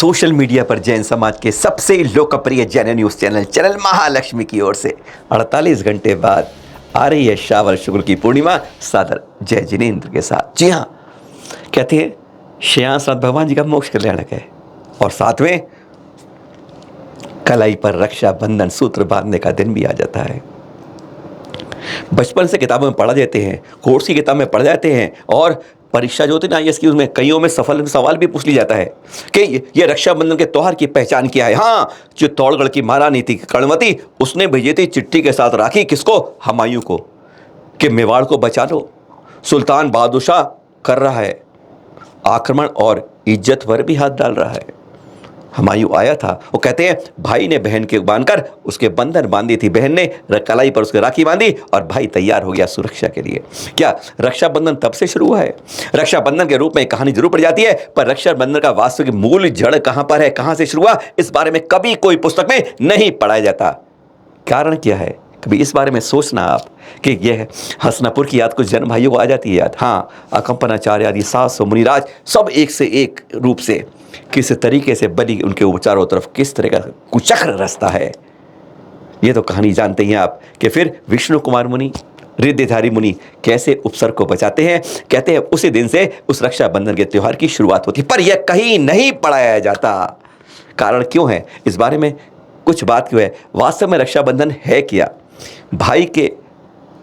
Social media पर जैन समाज के सबसे लोकप्रिय जैन न्यूज़ चैनल महालक्ष्मी की ओर से 48 घंटे बाद आ रही है श्रावण शुक्ल की पूर्णिमा सादर जय जिनेंद्र के साथ। जी हाँ, कहते हैं श्रेयांसनाथ भगवान जी का मोक्ष कल्याणक है और साथ में कलाई पर रक्षा बंधन सूत्र बांधने का दिन भी आ जाता है। बचपन से किताबों में पढ़ा जाते हैं, कोर्स की किताब में पढ़ जाते हैं और परीक्षा जो होती है ना IAS की, उसमें कईयों में सफल सवाल भी पूछ ली जाता है कि ये रक्षाबंधन के त्योहार की पहचान क्या है। हाँ, जो तौड़गढ़ की महारानी थी कर्णवती, उसने भेजी थी चिट्ठी के साथ राखी किसको? हुमायूं को, कि मेवाड़ को बचा लो, सुल्तान बहादुर शाह कर रहा है आक्रमण और इज्जत पर भी हाथ डाल रहा है। हुमायूं आया था, वो कहते हैं भाई ने बहन के बांधकर उसके बंधन बांधी थी, बहन ने कलाई पर उसके राखी बांधी और भाई तैयार हो गया सुरक्षा के लिए। क्या रक्षाबंधन तब से शुरू हुआ है? रक्षाबंधन के रूप में कहानी जरूर पड़ जाती है, पर रक्षाबंधन का वास्तविक मूल जड़ कहां पर है, कहां से शुरू हुआ, इस बारे में कभी कोई पुस्तक में नहीं पढ़ाया जाता। कारण क्या है? कभी इस बारे में सोचना आप कि यह हसनापुर की याद कुछ जन्म भाइयों को आ जाती है याद। हाँ, अकंपनाचार्य आदि 700 मुनिराज सब एक से एक रूप से किस तरीके से बलि उनके चारों तरफ किस तरह का कुचक्र रास्ता है, ये तो कहानी जानते हैं आप। कि फिर विष्णु कुमार मुनि, रिद्धिधारी मुनि कैसे उपसर्ग को बचाते हैं। कहते हैं उसी दिन से उस रक्षाबंधन के त्यौहार की शुरुआत होती है, पर यह कहीं नहीं पढ़ाया जाता। कारण क्यों है? इस बारे में कुछ बात क्यों है? वास्तव में रक्षाबंधन है क्या? भाई के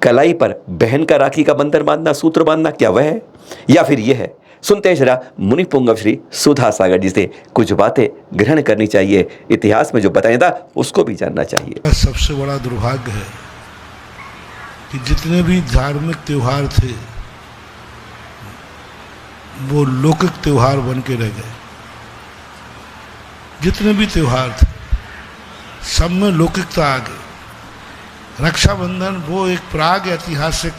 कलाई पर बहन का राखी का बंधन बांधना, सूत्र बांधना, क्या वह है या फिर यह है? सुनते हैं जरा मुनि पुंगव श्री सुधा सागर जी से कुछ बातें ग्रहण करनी चाहिए, इतिहास में जो बताया था उसको भी जानना चाहिए। सबसे बड़ा दुर्भाग्य है कि जितने भी धार्मिक त्योहार थे वो लौकिक त्योहार बन के रह गए। जितने भी त्योहार थे सब में लौकिकता आ गई। रक्षाबंधन वो एक प्राग ऐतिहासिक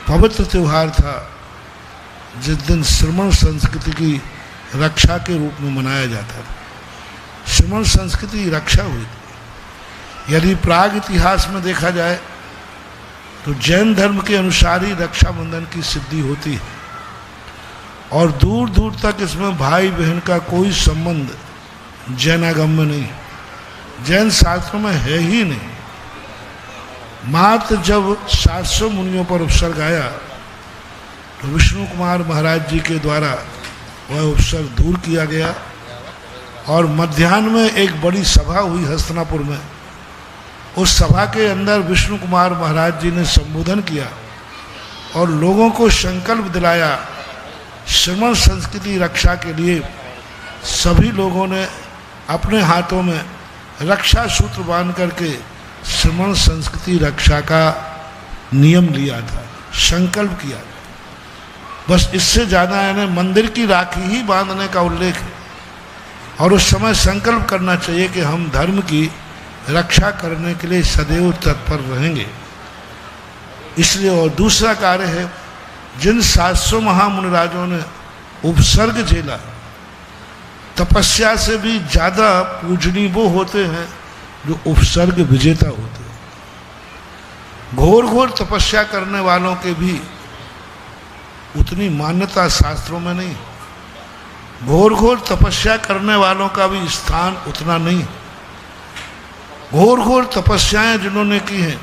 पवित्र त्योहार था जिस दिन श्रमण संस्कृति की रक्षा के रूप में मनाया जाता था। श्रमण संस्कृति की रक्षा हुई थी। यदि प्राग इतिहास में देखा जाए तो जैन धर्म के अनुसार ही रक्षाबंधन की सिद्धि होती है और दूर दूर तक इसमें भाई बहन का कोई संबंध जैनागम में नहीं, जैन शास्त्रों में है ही नहीं। मात्र जब 700 मुनियों पर उपसर्ग आया तो विष्णु कुमार महाराज जी के द्वारा वह उपसर्ग दूर किया गया और मध्याह्न में एक बड़ी सभा हुई हस्तिनापुर में। उस सभा के अंदर विष्णु कुमार महाराज जी ने संबोधन किया और लोगों को संकल्प दिलाया। श्रमण संस्कृति रक्षा के लिए सभी लोगों ने अपने हाथों में रक्षा सूत्र बांध करके श्रमण संस्कृति रक्षा का नियम लिया था, संकल्प किया था। बस इससे ज़्यादा यानी मंदिर की राखी ही बांधने का उल्लेख है और उस समय संकल्प करना चाहिए कि हम धर्म की रक्षा करने के लिए सदैव तत्पर रहेंगे। इसलिए और दूसरा कार्य है, जिन 700 महामुनिराजों ने उपसर्ग झेला, तपस्या से भी ज़्यादा पूजनीय वो होते हैं जो उपसर्ग विजेता होते हैं। घोर घोर तपस्या करने वालों के भी उतनी मान्यता शास्त्रों में नहीं, घोर घोर तपस्या करने वालों का भी स्थान उतना नहीं। घोर घोर तपस्याएं जिन्होंने की हैं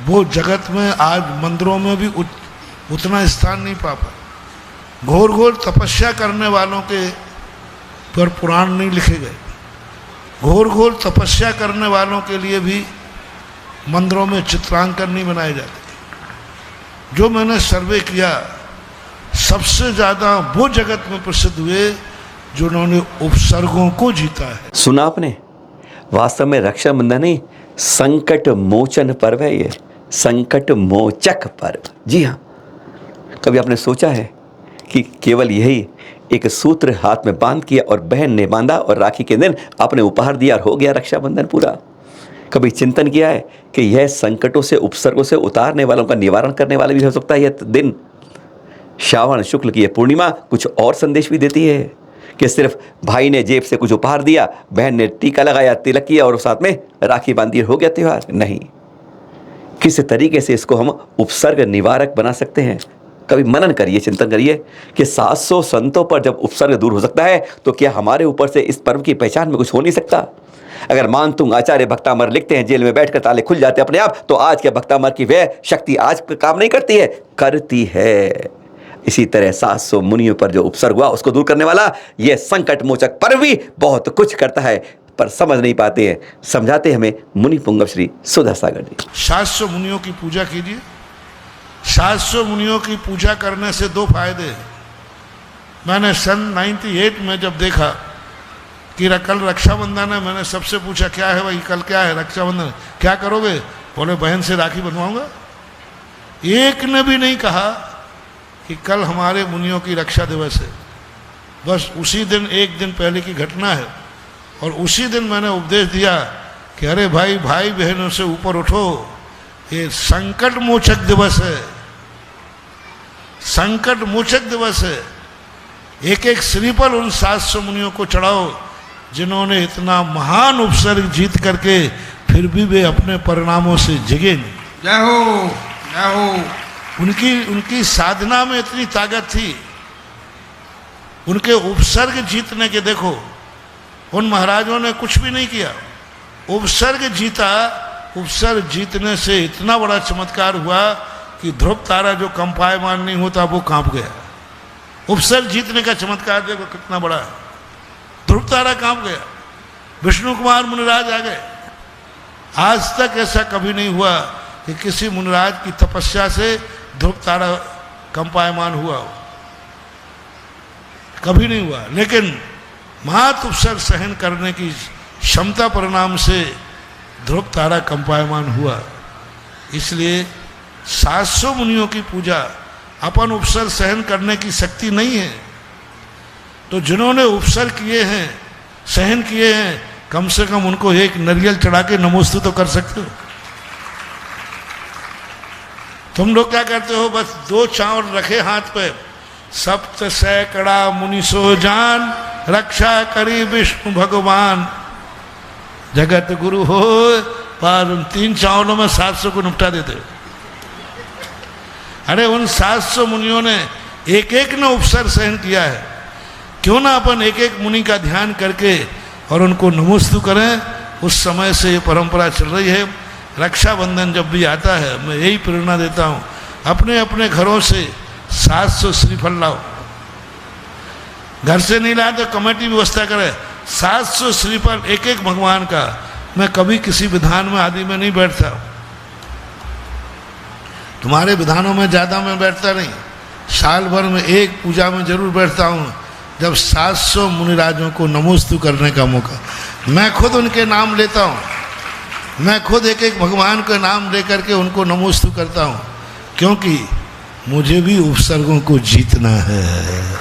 वो जगत में आज मंदिरों में भी उतना स्थान नहीं पा पाए। घोर घोर तपस्या करने वालों के पर पुराण नहीं लिखे गए। घोर घोर तपस्या करने वालों के लिए भी मंदिरों में चित्रांकन नहीं बनाए जाते। जो मैंने सर्वे किया, सबसे ज़्यादा वो जगत में प्रसिद्ध हुए जो उन्होंने उपसर्गों को जीता है। सुना आपने? वास्तव में रक्षाबंधन नहीं, संकट मोचन पर्व है ये, संकट मोचक पर्व। जी हाँ, कभी आपने सोचा है कि केवल यही एक सूत्र हाथ में बांध किया और बहन ने बांधा और राखी के दिन आपने उपहार दिया और हो गया रक्षाबंधन पूरा? कभी चिंतन किया है कि यह संकटों से, उपसर्गों से उतारने वालों का निवारण करने वाला भी हो सकता है? यह दिन श्रावण शुक्ल की यह पूर्णिमा कुछ और संदेश भी देती है कि सिर्फ भाई ने जेब से कुछ उपहार दिया, बहन ने टीका लगाया, तिलक किया और साथ में राखी बांधी, हो गया त्यौहार? नहीं। किस तरीके से इसको हम उपसर्ग निवारक बना सकते हैं, कभी मनन करिए, चिंतन करिए कि 700 संतों पर जब उपसर्ग दूर हो सकता है तो क्या हमारे ऊपर से इस पर्व की पहचान में कुछ हो नहीं सकता? अगर मानतुंग आचार्य भक्तामर लिखते हैं जेल में बैठकर ताले खुल जाते अपने आप, तो आज के भक्तामर की वह शक्ति आज काम नहीं करती है, करती है। इसी तरह 700 मुनियों पर जो उपसर्ग हुआ उसको दूर करने वाला यह संकट मोचक पर्व भी बहुत कुछ करता है, पर समझ नहीं पाते हैं। समझाते हमें मुनि पुंगव श्री सुधा सागर जी। 700 मुनियों की पूजा कीजिए। 700 मुनियों की पूजा करने से 2 फायदे हैं। मैंने सन 98 में जब देखा कि कल रक्षाबंधन है, मैंने सबसे पूछा क्या है भाई, कल क्या है रक्षाबंधन, क्या करोगे? बोले बहन से राखी बनवाऊंगा। एक ने भी नहीं कहा कि कल हमारे मुनियों की रक्षा दिवस है। बस उसी दिन, एक दिन पहले की घटना है, और उसी दिन मैंने उपदेश दिया कि अरे भाई, भाई बहनों से ऊपर उठो, ये संकट मोचक दिवस है, संकट मोचक दिवस है। एक एक श्रीफल उन 700 मुनियों को चढ़ाओ जिन्होंने इतना महान उपसर्ग जीत करके फिर भी वे अपने परिणामों से जगे नहीं। जय हो, जय हो। उनकी साधना में इतनी ताकत थी, उनके उपसर्ग जीतने के। देखो, उन महाराजों ने कुछ भी नहीं किया, उपसर्ग जीता। उपसर्ग जीतने से इतना बड़ा चमत्कार हुआ कि ध्रुव तारा जो कंपायमान नहीं होता वो कांप गया। उपसर्ग जीतने का चमत्कार देखो कितना बड़ा है। ध्रुव तारा कांप गया, विष्णु कुमार मुनिराज आ गए। आज तक ऐसा कभी नहीं हुआ कि किसी मुनिराज की तपस्या से ध्रुव तारा कंपायमान हुआ हो, कभी नहीं हुआ। लेकिन महत उपसर्ग सहन करने की क्षमता परिणाम से ध्रुव तारा कंपायमान हुआ। इसलिए 700 मुनियों की पूजा अपन उपसर्ग सहन करने की शक्ति नहीं है, तो जिन्होंने उपसर्ग किए हैं, सहन किए हैं, कम से कम उनको एक नारियल चढ़ा के नमोस्तु तो कर सकते हो। तुम लोग क्या करते हो? बस 2 चावल रखे हाथ पे, सप्त सैकड़ा मुनिसो जान, रक्षा करी विष्णु भगवान, जगत गुरु हो पर। उन 3 चावलों में 700 को निपटा देते हो। अरे उन 700 मुनियों ने एक एक ने उपसर्ग सहन किया है। क्यों ना अपन एक एक मुनि का ध्यान करके और उनको नमोस्तु करें। उस समय से ये परंपरा चल रही है। रक्षाबंधन जब भी आता है, मैं यही प्रेरणा देता हूँ, अपने अपने घरों से 700 श्रीफल लाओ। घर से नहीं लाए तो कमेटी व्यवस्था करे। 700 श्रीफल एक एक भगवान का। मैं कभी किसी विधान में आदि में नहीं बैठता, तुम्हारे विधानों में ज़्यादा मैं बैठता नहीं। साल भर में एक पूजा में जरूर बैठता हूँ, जब 700 मुनिराजों को नमोस्तु करने का मौका। मैं खुद उनके नाम लेता हूँ, मैं खुद एक एक भगवान का नाम लेकर के उनको नमोस्तु करता हूँ, क्योंकि मुझे भी उपसर्गों को जीतना है।